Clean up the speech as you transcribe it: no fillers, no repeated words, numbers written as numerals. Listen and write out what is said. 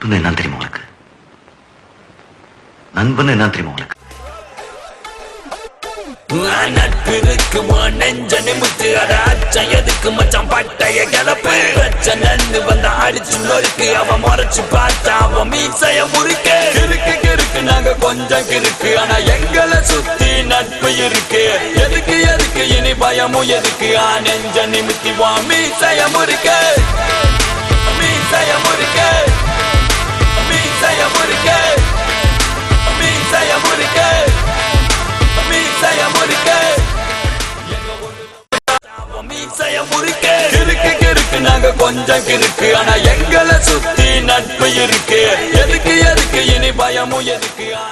நட்புன்னு என்ன தெரியுமா உங்களுக்கு? நண்பன் என்ன தெரியுமா உங்களுக்கு? நட்பிற்கு நெஞ்ச நிமித்து அட அச்சம் எதுக்கு மச்சான் பட்டைய கிளப்பு பிரச்சனை வந்த அடிச்சு நொறுக்கு அவன் முறைச்சு பார்த்தா அவன் மீசைய முறுக்கு கிறுக்கு கிறுக்கு நாங்க கொஞ்சம் கிறுக்கு ஆனா எங்களை சுத்தி நட்பு இருக்கு எதுக்கு எதுக்கு இனி பயமும் எதுக்கு நெஞ்ச நிமித்தி வா மீசைய முறுக்கு மீசைய முறுக்கு மீசைய முறுக்கு மீசைய முறுக்கு மீசைய முறுக்கு மீசைய முறுக்கு கிறுக்கு கிறுக்கு நாங்க கொஞ்சம் கிறுக்கு ஆனா எங்களை சுத்தி நட்பு இருக்கு எதுக்கு எதுக்கு இனி பயமும் எதுக்கு